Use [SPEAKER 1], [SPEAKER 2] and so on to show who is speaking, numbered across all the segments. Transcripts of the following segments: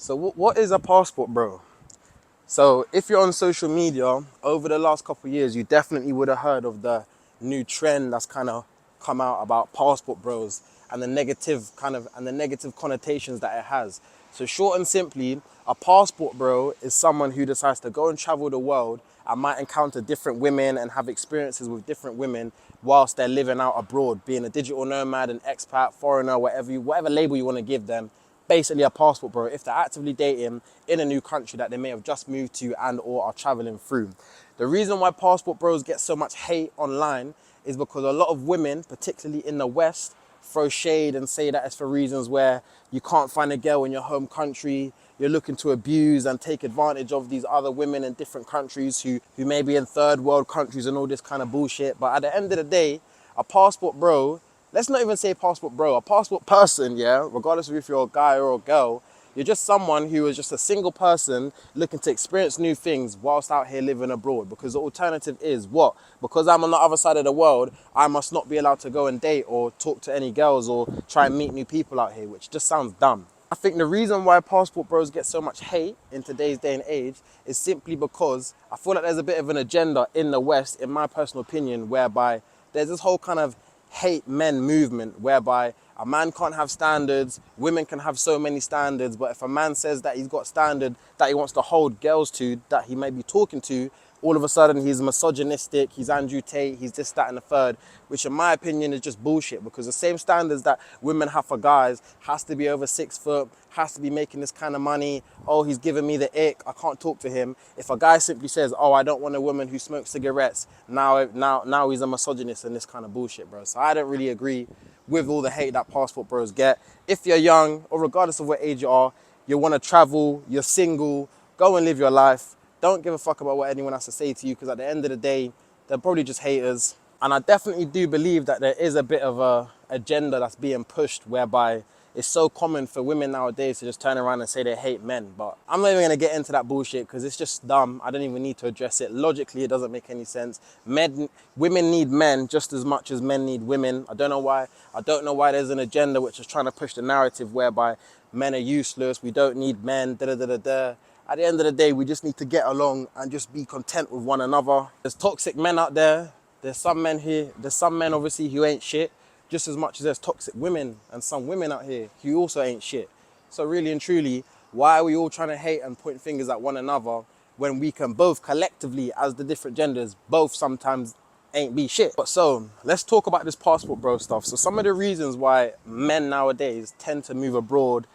[SPEAKER 1] So what is a passport, bro? So if you're on social media, over the last couple of years, you definitely would have heard of the new trend that's kind of come out about passport bros and the negative connotations that it has. So short and simply, a passport bro is someone who decides to go and travel the world and might encounter different women and have experiences with different women whilst they're living out abroad, being a digital nomad, an expat, foreigner, whatever label you want to give them. Basically a passport bro if they're actively dating in a new country that they may have just moved to and or are traveling through. The reason why passport bros get so much hate online is because a lot of women, particularly in the West, throw shade and say that it's for reasons where you can't find a girl in your home country, you're looking to abuse and take advantage of these other women in different countries who may be in third world countries and all this kind of bullshit. But at the end of the day, a passport bro, let's not even say passport bro, a passport person, yeah, regardless of if you're a guy or a girl, you're just someone who is just a single person looking to experience new things whilst out here living abroad. Because the alternative is what? Because I'm on the other side of the world, I must not be allowed to go and date or talk to any girls or try and meet new people out here, which just sounds dumb. I think the reason why passport bros get so much hate in today's day and age is simply because I feel like there's a bit of an agenda in the West, in my personal opinion, whereby there's this whole kind of hate men movement whereby a man can't have standards, women can have so many standards, but if a man says that he's got standard that he wants to hold girls to, that he may be talking to, all of a sudden he's misogynistic, he's Andrew Tate, he's this, that, and the third, which in my opinion is just bullshit because the same standards that women have for guys has to be over 6 foot, has to be making this kind of money. Oh, he's giving me the ick, I can't talk to him. If a guy simply says, oh, I don't want a woman who smokes cigarettes, now he's a misogynist and this kind of bullshit, bro. So I don't really agree with all the hate that passport bros get. If you're young, or regardless of what age you are, you want to travel, you're single, go and live your life. Don't give a fuck about what anyone has to say to you because at the end of the day, they're probably just haters. And I definitely do believe that there is a bit of a agenda that's being pushed whereby it's so common for women nowadays to just turn around and say they hate men. But I'm not even gonna get into that bullshit because it's just dumb. I don't even need to address it. Logically, it doesn't make any sense. Women need men just as much as men need women. I don't know why. I don't know why there's an agenda which is trying to push the narrative whereby men are useless, we don't need men, da da da da da. At the end of the day, we just need to get along and just be content with one another. There's toxic men out there. There's some men here. There's some men obviously who ain't shit, just as much as there's toxic women and some women out here who also ain't shit. So really and truly, why are we all trying to hate and point fingers at one another when we can both collectively, as the different genders, both sometimes ain't be shit? But so, let's talk about this passport bro stuff. So some of the reasons why men nowadays tend to move abroad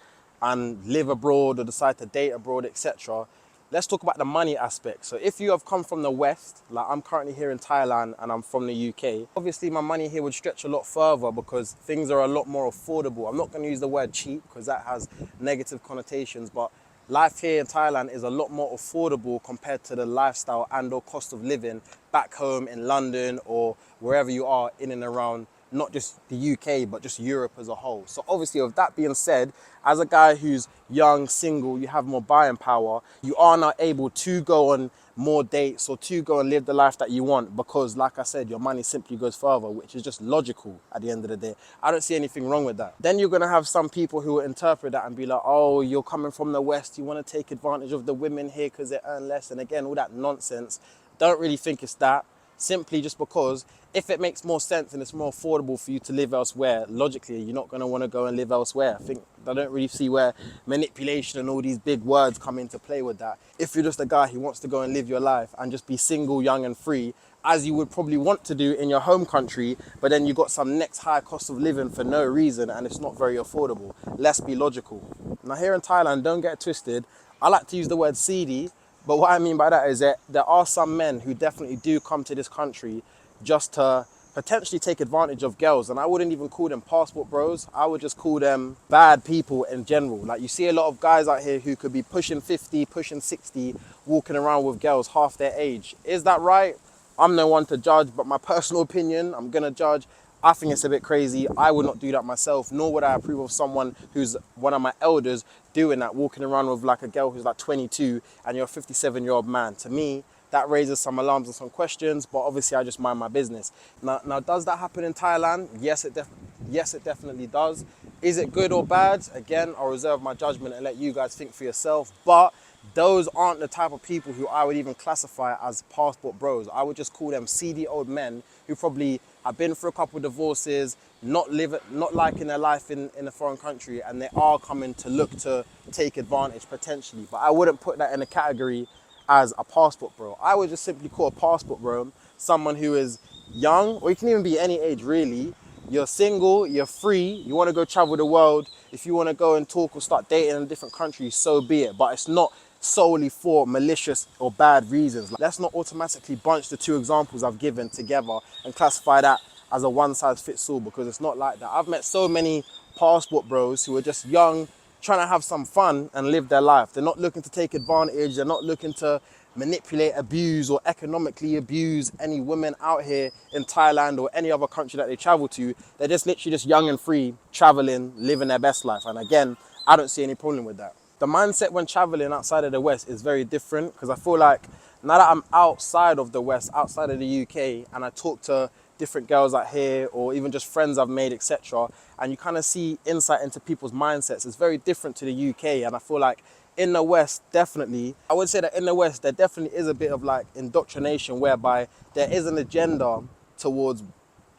[SPEAKER 1] and live abroad or decide to date abroad, etc. Let's talk about the money aspect. So if you have come from the West, like I'm currently here in Thailand and I'm from the UK, obviously my money here would stretch a lot further because things are a lot more affordable. I'm not going to use the word cheap because that has negative connotations, but life here in Thailand is a lot more affordable compared to the lifestyle and or cost of living back home in London or wherever you are in and around not just the UK, but just Europe as a whole. So obviously with that being said, as a guy who's young, single, you have more buying power, you are now able to go on more dates or to go and live the life that you want because like I said, your money simply goes further, which is just logical at the end of the day. I don't see anything wrong with that. Then you're gonna have some people who will interpret that and be like, oh, you're coming from the West, you wanna take advantage of the women here because they earn less. And again, all that nonsense. Don't really think it's that. Simply just because if it makes more sense and it's more affordable for you to live elsewhere, logically, you're not going to want to go and live elsewhere. I don't really see where manipulation and all these big words come into play with that. If you're just a guy who wants to go and live your life and just be single, young and free, as you would probably want to do in your home country, but then you got some next high cost of living for no reason and it's not very affordable. Let's be logical. Now here in Thailand, don't get it twisted, I like to use the word seedy. But what I mean by that is that there are some men who definitely do come to this country just to potentially take advantage of girls. And I wouldn't even call them passport bros. I would just call them bad people in general. Like you see a lot of guys out here who could be pushing 50, pushing 60, walking around with girls half their age. Is that right? I'm no one to judge, but my personal opinion, I'm gonna judge. I think it's a bit crazy. I would not do that myself, nor would I approve of someone who's one of my elders doing that, walking around with like a girl who's like 22 and you're a 57-year-old man. To me, that raises some alarms and some questions, but obviously I just mind my business. Now does that happen in Thailand? Yes, it definitely does. Is it good or bad? Again, I'll reserve my judgment and let you guys think for yourself, but those aren't the type of people who I would even classify as passport bros. I would just call them seedy old men who probably have been through a couple of divorces, not liking their life in a foreign country, and they are coming to look to take advantage potentially. But I wouldn't put that in a category as a passport bro. I would just simply call a passport bro someone who is young, or you can even be any age really. You're single, you're free, you want to go travel the world. If you want to go and talk or start dating in a different country, so be it. But it's not solely for malicious or bad reasons. Like, let's not automatically bunch the two examples I've given together and classify that as a one size fits all, because it's not like that. I've met so many passport bros who are just young, trying to have some fun and live their life. They're not looking to take advantage. They're not looking to manipulate, abuse, or economically abuse any women out here in Thailand or any other country that they travel to. They're just literally just young and free, traveling, living their best life. And again, I don't see any problem with that. The mindset when traveling outside of the West is very different, because I feel like now that I'm outside of the West, outside of the UK, and I talk to different girls out here or even just friends I've made, etc., and you kind of see insight into people's mindsets, it's very different to the UK. And I feel like in the West, definitely, I would say that in the West, there definitely is a bit of like indoctrination whereby there is an agenda towards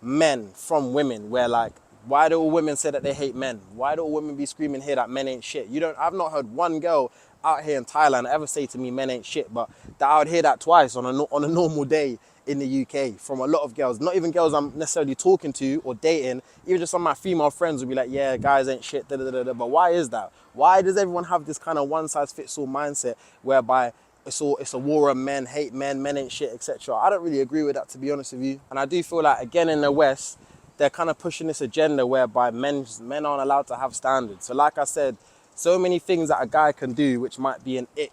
[SPEAKER 1] men from women, where like, why do all women say that they hate men? Why do all women be screaming here that men ain't shit? I've not heard one girl out here in Thailand ever say to me men ain't shit, but that I would hear that twice on a normal day in the UK from a lot of girls. Not even girls I'm necessarily talking to or dating, even just some of my female friends will be like, yeah, guys ain't shit, da da da da. But why is that? Why does everyone have this kind of one size fits all mindset whereby it's a war of men, hate men, men ain't shit, etc.? I don't really agree with that, to be honest with you. And I do feel like, again, in the West, they're kind of pushing this agenda whereby men aren't allowed to have standards. So like I said, so many things that a guy can do which might be an ick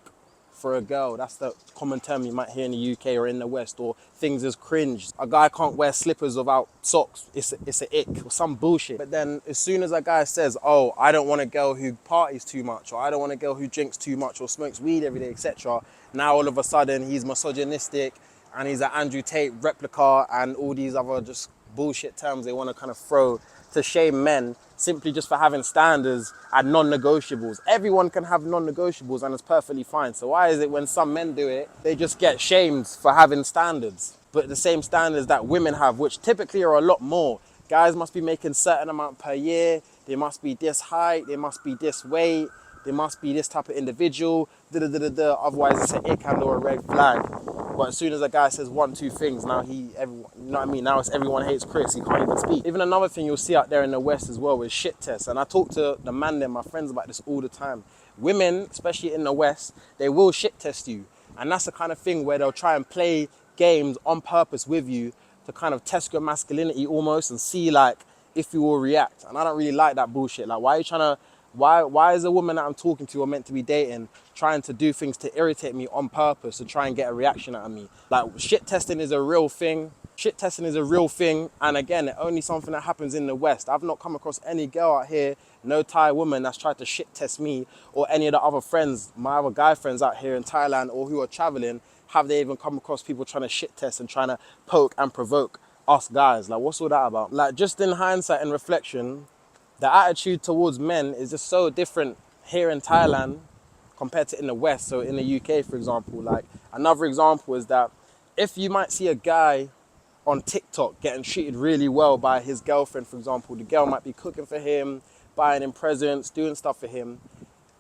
[SPEAKER 1] for a girl. That's the common term you might hear in the UK or in the West. Or things as cringe. A guy can't wear slippers without socks. It's an ick or some bullshit. But then as soon as a guy says, oh, I don't want a girl who parties too much, or I don't want a girl who drinks too much or smokes weed every day, etc., now all of a sudden he's misogynistic and he's an Andrew Tate replica and all these other just bullshit terms they want to kind of throw to shame men simply just for having standards and non-negotiables. Everyone can have non-negotiables and it's perfectly fine. So why is it when some men do it, they just get shamed for having standards? But the same standards that women have, which typically are a lot more. Guys must be making certain amount per year. They must be this height. They must be this weight. They must be this type of individual. Otherwise it's an ick and or a red flag. But as soon as a guy says one, two things, now everyone, you know what I mean? Now it's everyone hates Chris. He can't even speak. Even another thing you'll see out there in the West as well is shit tests. And I talk to the man there, my friends, about this all the time. Women, especially in the West, they will shit test you. And that's the kind of thing where they'll try and play games on purpose with you to kind of test your masculinity almost and see like if you will react. And I don't really like that bullshit. Like, why are you trying to, why is a woman that I'm talking to or meant to be dating trying to do things to irritate me on purpose to try and get a reaction out of me? Like, shit testing is a real thing. Shit testing is a real thing. And again, only something that happens in the West. I've not come across any girl out here, no Thai woman that's tried to shit test me or any of the other friends, my other guy friends out here in Thailand or who are traveling. Have they even come across people trying to shit test and trying to poke and provoke us guys? Like, what's all that about? Like, just in hindsight and reflection, the attitude towards men is just so different here in Thailand compared to in the West. So in the UK, for example, like another example is that if you might see a guy on TikTok getting treated really well by his girlfriend, for example, the girl might be cooking for him, buying him presents, doing stuff for him.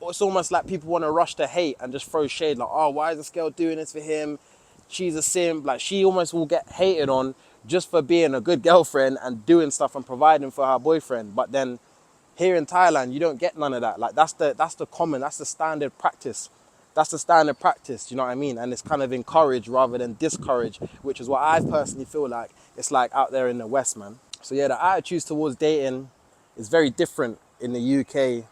[SPEAKER 1] It's almost like people want to rush to hate and just throw shade like, oh, why is this girl doing this for him? She's a simp. Like, she almost will get hated on just for being a good girlfriend and doing stuff and providing for her boyfriend. But then here in Thailand, you don't get none of that. Like, that's the standard practice. That's the standard practice, you know what I mean? And it's kind of encouraged rather than discouraged, which is what I personally feel like it's like out there in the West, man. So yeah, the attitudes towards dating is very different in the UK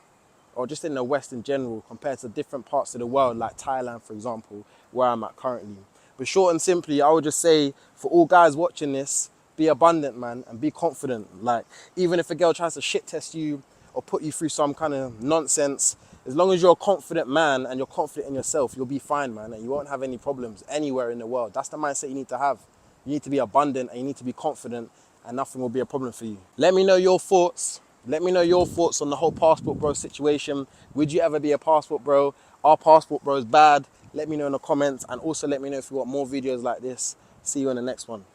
[SPEAKER 1] or just in the West in general compared to different parts of the world, like Thailand, for example, where I'm at currently. But short and simply, I would just say for all guys watching this, be abundant, man, and be confident. Like, even if a girl tries to shit test you or put you through some kind of nonsense, As long as you're a confident man and you're confident in yourself, you'll be fine, man, and you won't have any problems anywhere in the world. That's the mindset you need to have. You need to be abundant and you need to be confident, and nothing will be a problem for you. Let me know your thoughts. Let me know your thoughts on the whole passport bro situation. Would you ever be a passport bro? Are passport bros bad? Let me know in the comments, and also let me know if you want more videos like this. See you in the next one.